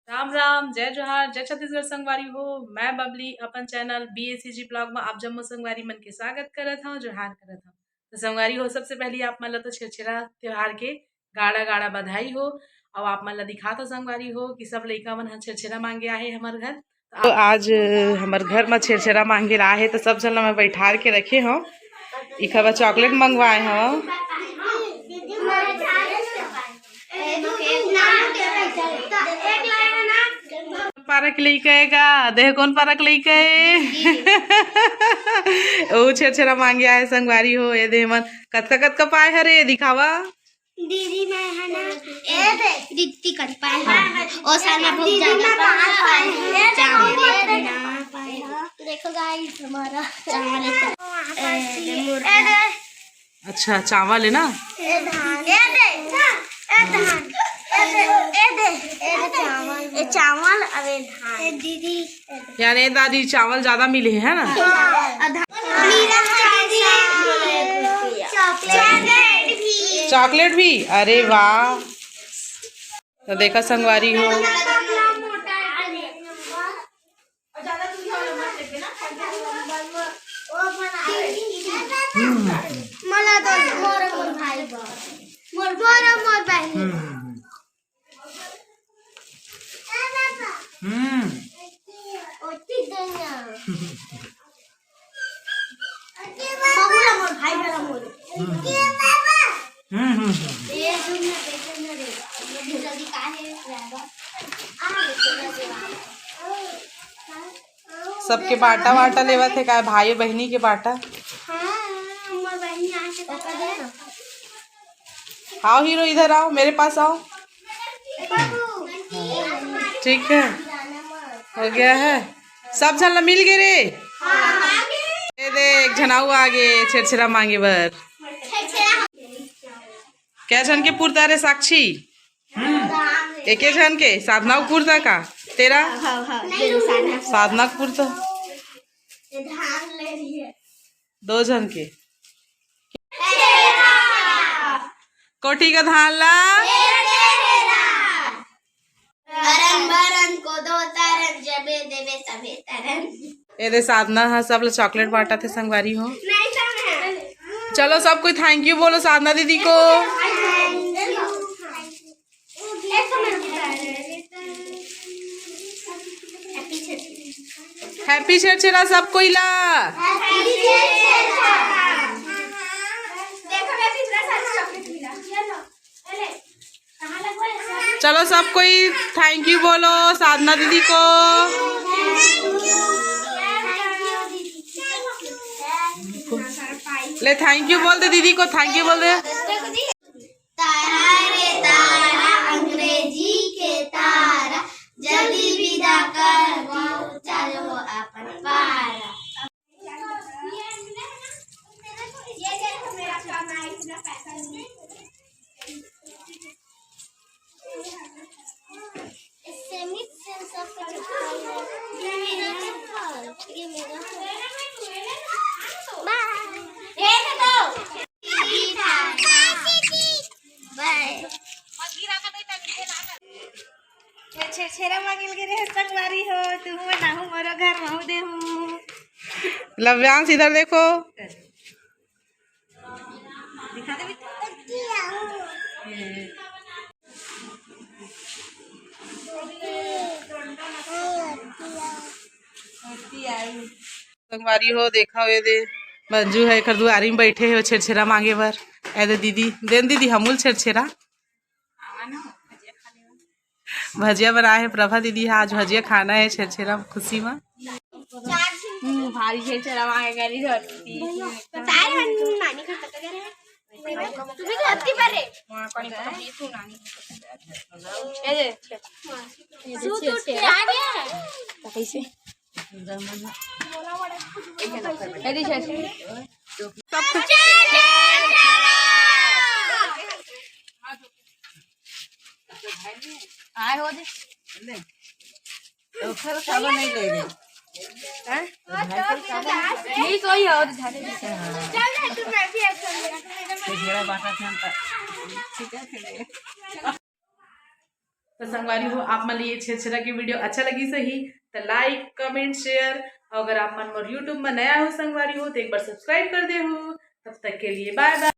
राम राम, जय जोहार, जय छत्तीसगढ़ संगवारी हो। मैं बबली अपन चैनल BACG ब्लॉग में आप जम्मो संगवारी मन के स्वागत करत हूँ, जोहार करत हूँ। तो संगवारी हो, सबसे पहले आप मन ला तो छेरछेरा त्योहार के गाड़ा गाड़ा बधाई हो। और आप मन ला दिखात हो संगवारी हो कि सब लइका मन ह छेरछेरा मांगे आए हमार घर। तो आज हमार घर में छेरछेरा मांगे आए तो सब जन ला मैं बैठार के रखे हूँ। इखा चॉकलेट मंगवाए हूँ। पारक लेके देह कौन पारक लेके ओ छेरछेरा मांगे आए संगवारी हो। ये दे मन कतका कतका पाए हरे दिखावा दीदी मैं है ना ए दे दीदी कर पाए है और साला बहुत ज्यादा पाए है देखो गाइस हमारा चावल है। अच्छा चावल है ना। ए धान ए दे ए धान ए चावल अरे धान दीदी यानी दादी चावल ज्यादा मिले है ना। चॉकलेट भी अरे वाह। तो देखा संगवारी हो मला तो मोर भाई मोर बहन मोर भाई वाला मोर सबके बाटा वाटा लेवा थे का भाई बहनी के बाटा। आओ हीरो इधर आओ, मेरे पास आओ। ठीक है, हो गया है। सब झन मिल गए रे। ये देख झनाऊ आगे छेरछेरा मांगे बर। क्या झन के पुरता रे साक्षी? एक झन के साधना पुरता का तेरा? साधना पुरता दो झन के। कोठी का धान ला को दो तरन जबे देवे सबे तरन। ये दे साधना है सब लोग चॉकलेट बांटा थे संगवारी हो। चलो सब कोई थैंक यू बोलो साधना दीदी को। हैप्पी छेरछेरा सब कोई ला। चलो सब कोई थैंक यू बोलो साधना दीदी को। ले थैंक यू बोल दे दीदी को, थैंक यू बोल दे। तारा रे तारा अंग्रेजी के तारा जल्दी विदा कर चलो अपन पारा। छेरा मांगिल के रे संगवारी हो तू ना हो मोरो घर महू दे हूं। लव्यांश इधर देखो। दिखा दे संगवारी हो देखा ये दे मंजू है कर दुआरी में बैठे हो छेरछेरा मांगे बर। ए दे दीदी देन दीदी हमूल छेरछेरा भजिया बनाए है प्रभा दीदी है। आज भजिया खाना है छेरछेरा खुशी में। भारी छेरछेरा मांगे गरी धरती बताए हम नानी का तक करे तू भी धरती पर रे मां कोनी पता है तू नानी ए दे सूट आ गया कैसे ए दी छेरछेरा आए हो दे तो फिर सब नहीं ले रहे हैं नहीं कोई और झाड़े चल रे तू मैं भी एक कर मेरा बाटा था ठीक है तो संगवारी हो आप मन ये छेरछेरा की वीडियो अच्छा लगी सही तो लाइक कमेंट शेयर, अगर आप मन मोर यूट्यूब में नया हो संगवारी हो तो एक बार सब्सक्राइब कर दे हो। तब तक के लिए बाय बाय।